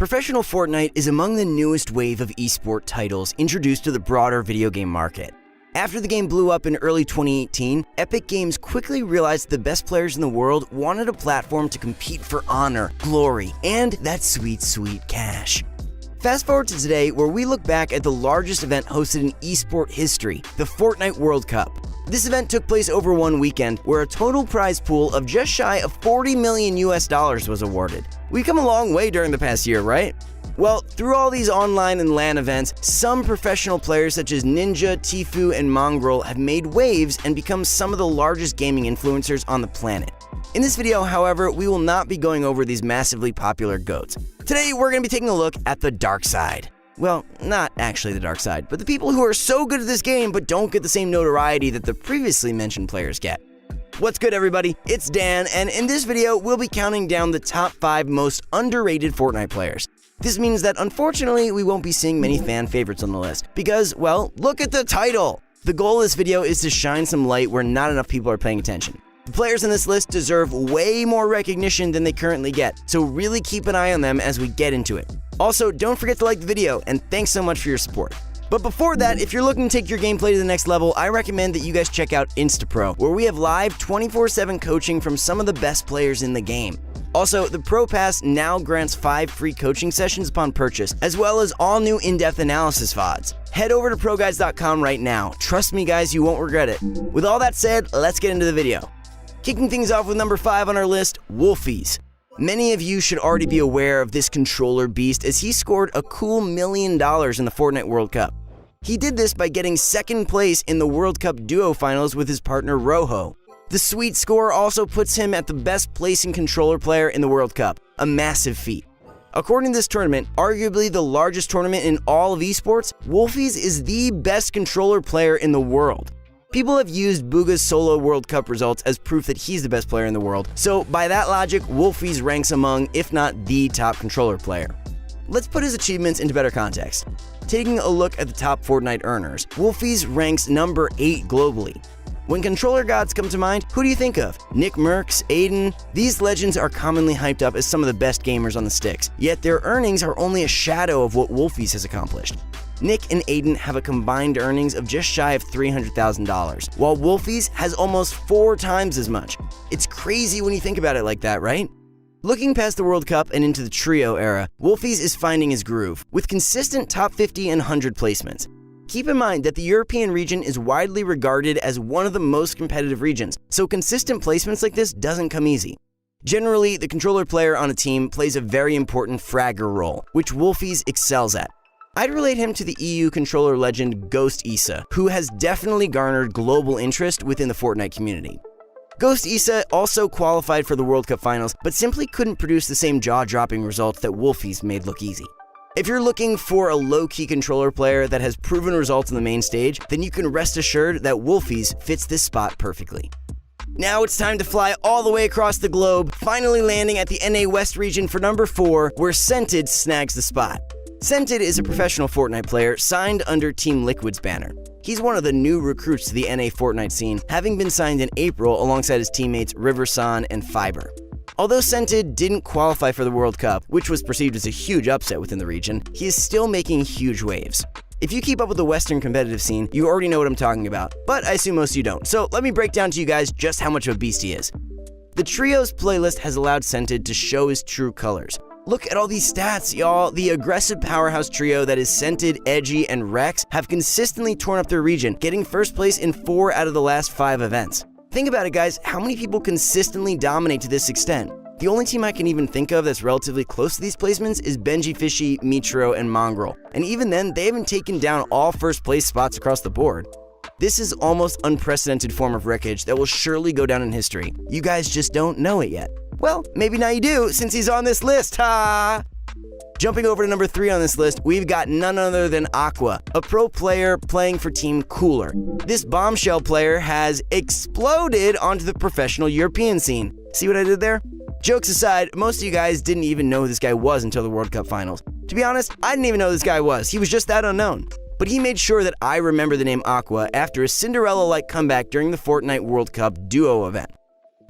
Professional Fortnite is among the newest wave of esport titles introduced to the broader video game market. After the game blew up in early 2018, Epic Games quickly realized the best players in the world wanted a platform to compete for honor, glory, and that sweet, sweet cash. Fast forward to today, where we look back at the largest event hosted in esport history, the Fortnite World Cup. This event took place over one weekend, where a total prize pool of just shy of $40 million was awarded. We've come a long way during the past year, right? Well, through all these online and LAN events, some professional players such as Ninja, Tfue, and Mongrel have made waves and become some of the largest gaming influencers on the planet. In this video, however, we will not be going over these massively popular GOATs. Today, we're going to be taking a look at the dark side. Well, not actually the dark side, but the people who are so good at this game but don't get the same notoriety that the previously mentioned players get. What's good, everybody? It's Dan, and in this video, we'll be counting down the top 5 most underrated Fortnite players. This means that unfortunately, we won't be seeing many fan favorites on the list because, well, look at the title! The goal of this video is to shine some light where not enough people are paying attention. The players on this list deserve way more recognition than they currently get, so really keep an eye on them as we get into it. Also, don't forget to like the video, and thanks so much for your support. But before that, if you're looking to take your gameplay to the next level, I recommend that you guys check out InstaPro, where we have live 24/7 coaching from some of the best players in the game. Also, the Pro Pass now grants 5 free coaching sessions upon purchase, as well as all new in-depth analysis VODs. Head over to ProGuides.com right now. Trust me guys, you won't regret it. With all that said, let's get into the video. Kicking things off with number 5 on our list, Wolfies. Many of you should already be aware of this controller beast as he scored a cool $1 million in the Fortnite World Cup. He did this by getting second place in the World Cup duo finals with his partner Rojo. The sweet score also puts him at the best placing controller player in the World Cup, a massive feat. According to this tournament, arguably the largest tournament in all of esports, Wolfies is the best controller player in the world. People have used Bugha's solo World Cup results as proof that he's the best player in the world, so by that logic, Wolfies ranks among, if not the top controller player. Let's put his achievements into better context. Taking a look at the top Fortnite earners, Wolfies ranks number 8 globally. When controller gods come to mind, who do you think of? Nick Merckx, Aiden? These legends are commonly hyped up as some of the best gamers on the sticks, yet their earnings are only a shadow of what Wolfies has accomplished. Nick and Aiden have a combined earnings of just shy of $300,000, while Wolfies has almost 4 times as much. It's crazy when you think about it like that, right? Looking past the World Cup and into the trio era, Wolfies is finding his groove, with consistent top 50 and 100 placements. Keep in mind that the European region is widely regarded as one of the most competitive regions, so consistent placements like this doesn't come easy. Generally, the controller player on a team plays a very important fragger role, which Wolfies excels at. I'd relate him to the EU controller legend Ghost Issa, who has definitely garnered global interest within the Fortnite community. Ghost Issa also qualified for the World Cup finals, but simply couldn't produce the same jaw-dropping results that Wolfies made look easy. If you're looking for a low-key controller player that has proven results on the main stage, then you can rest assured that Wolfies fits this spot perfectly. Now it's time to fly all the way across the globe, finally landing at the NA West region for number 4, where Scented snags the spot. Scented is a professional Fortnite player signed under Team Liquid's banner. He's one of the new recruits to the NA Fortnite scene, having been signed in April alongside his teammates Riverson and Fiber. Although Scented didn't qualify for the World Cup, which was perceived as a huge upset within the region, he is still making huge waves. If you keep up with the Western competitive scene, you already know what I'm talking about, but I assume most of you don't, so let me break down to you guys just how much of a beast he is. The Trios playlist has allowed Scented to show his true colors. Look at all these stats, y'all. The aggressive powerhouse trio that is Scented, Edgy, and Rex have consistently torn up their region, getting first place in 4 out of the last 5 events. Think about it, guys. How many people consistently dominate to this extent? The only team I can even think of that's relatively close to these placements is Benji Fishy, Mitro, and Mongrel. And even then, they haven't taken down all first place spots across the board. This is almost unprecedented form of wreckage that will surely go down in history. You guys just don't know it yet. Well, maybe now you do, since he's on this list, ha! Jumping over to number 3 on this list, we've got none other than Aqua, a pro player playing for Team Cooler. This bombshell player has exploded onto the professional European scene. See what I did there? Jokes aside, most of you guys didn't even know who this guy was until the World Cup finals. To be honest, I didn't even know who this guy was. He was just that unknown. But he made sure that I remember the name Aqua after a Cinderella-like comeback during the Fortnite World Cup duo event.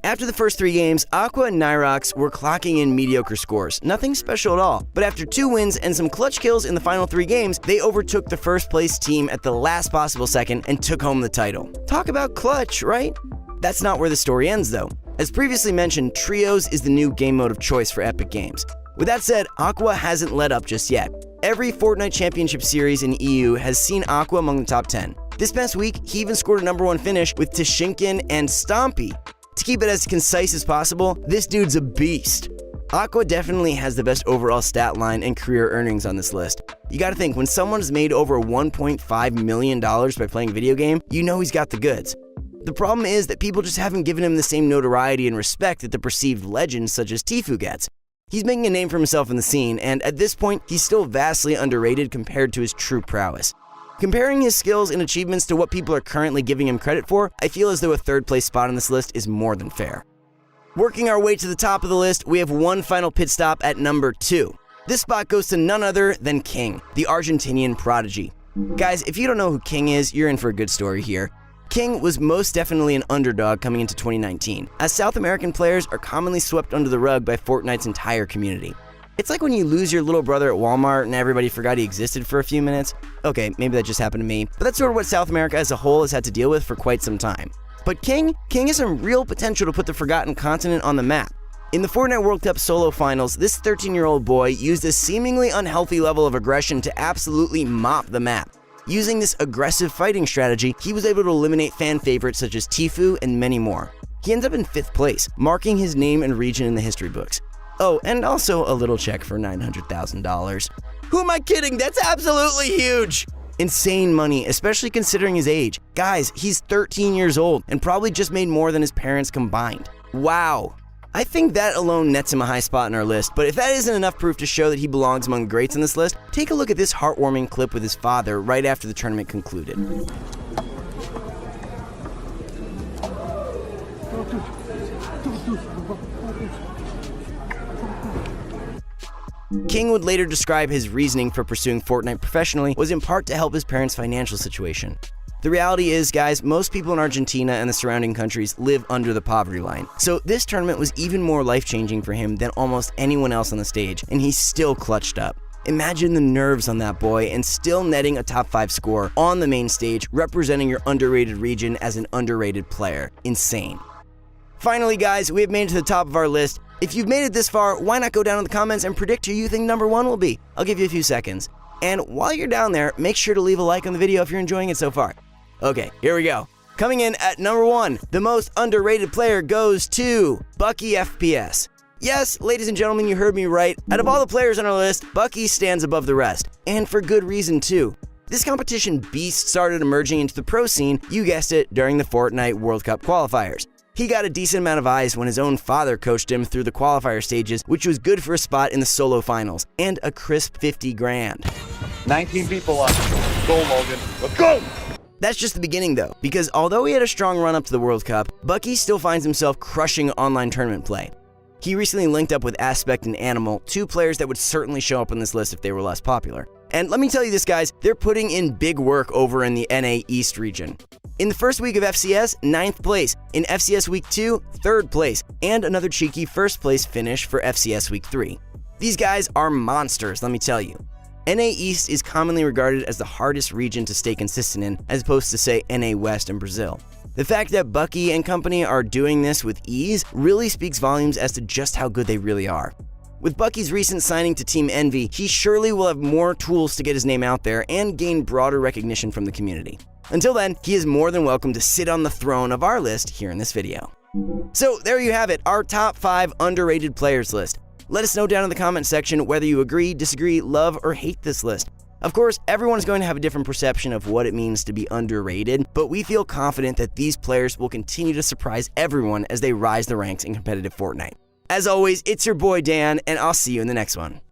After the first 3 games, Aqua and Nyrox were clocking in mediocre scores, nothing special at all. But after 2 wins and some clutch kills in the final 3 games, they overtook the first place team at the last possible second and took home the title. Talk about clutch, right? That's not where the story ends though. As previously mentioned, Trios is the new game mode of choice for Epic Games. With that said, Aqua hasn't let up just yet. Every Fortnite Championship Series in EU has seen Aqua among the top 10. This past week, he even scored a #1 finish with Tishinkin and Stompy. To keep it as concise as possible, this dude's a beast. Aqua definitely has the best overall stat line and career earnings on this list. You gotta think, when someone's made over $1.5 million by playing a video game, you know he's got the goods. The problem is that people just haven't given him the same notoriety and respect that the perceived legends such as Tfue gets. He's making a name for himself in the scene, and at this point, he's still vastly underrated compared to his true prowess. Comparing his skills and achievements to what people are currently giving him credit for, I feel as though a 3rd place spot on this list is more than fair. Working our way to the top of the list, we have one final pit stop at number 2. This spot goes to none other than King, the Argentinian prodigy. Guys, if you don't know who King is, you're in for a good story here. King was most definitely an underdog coming into 2019, as South American players are commonly swept under the rug by Fortnite's entire community. It's like when you lose your little brother at Walmart and everybody forgot he existed for a few minutes. Okay, maybe that just happened to me, but that's sort of what South America as a whole has had to deal with for quite some time. But King has some real potential to put the forgotten continent on the map. In the Fortnite World Cup solo finals, this 13-year-old boy used a seemingly unhealthy level of aggression to absolutely mop the map. Using this aggressive fighting strategy, he was able to eliminate fan favorites such as Tfue and many more. He ends up in 5th place, marking his name and region in the history books. Oh, and also a little check for $900,000. Who am I kidding? That's absolutely huge! Insane money, especially considering his age. Guys, he's 13 years old and probably just made more than his parents combined. Wow. I think that alone nets him a high spot in our list, but if that isn't enough proof to show that he belongs among greats on this list, take a look at this heartwarming clip with his father right after the tournament concluded. King would later describe his reasoning for pursuing Fortnite professionally was in part to help his parents' financial situation. The reality is, guys, most people in Argentina and the surrounding countries live under the poverty line. So this tournament was even more life-changing for him than almost anyone else on the stage, and he still clutched up. Imagine the nerves on that boy and still netting a top 5 score on the main stage, representing your underrated region as an underrated player. Insane. Finally, guys, we have made it to the top of our list. If you've made it this far, why not go down in the comments and predict who you think number 1 will be? I'll give you a few seconds. And while you're down there, make sure to leave a like on the video if you're enjoying it so far. Okay, here we go. Coming in at number 1, the most underrated player goes to Bucky FPS. Yes, ladies and gentlemen, you heard me right. Out of all the players on our list, Bucky stands above the rest. And for good reason too. This competition beast started emerging into the pro scene, you guessed it, during the Fortnite World Cup qualifiers. He got a decent amount of eyes when his own father coached him through the qualifier stages, which was good for a spot in the solo finals, and a crisp 50 grand. 19 people on. Go, Logan. Let's go! That's just the beginning though, because although he had a strong run up to the World Cup, Bucky still finds himself crushing online tournament play. He recently linked up with Aspect and Animal, 2 players that would certainly show up on this list if they were less popular. And let me tell you this, guys, they're putting in big work over in the NA East region. In the first week of FCS, 9th place. In FCS Week 2, 3rd place. And another cheeky 1st place finish for FCS Week 3. These guys are monsters, let me tell you. NA East is commonly regarded as the hardest region to stay consistent in, as opposed to, say, NA West and Brazil. The fact that Bucky and company are doing this with ease really speaks volumes as to just how good they really are. With Bucky's recent signing to Team Envy, he surely will have more tools to get his name out there and gain broader recognition from the community. Until then, he is more than welcome to sit on the throne of our list here in this video. So there you have it, our top 5 underrated players list. Let us know down in the comment section whether you agree, disagree, love, or hate this list. Of course, everyone is going to have a different perception of what it means to be underrated, but we feel confident that these players will continue to surprise everyone as they rise the ranks in competitive Fortnite. As always, it's your boy Dan, and I'll see you in the next one.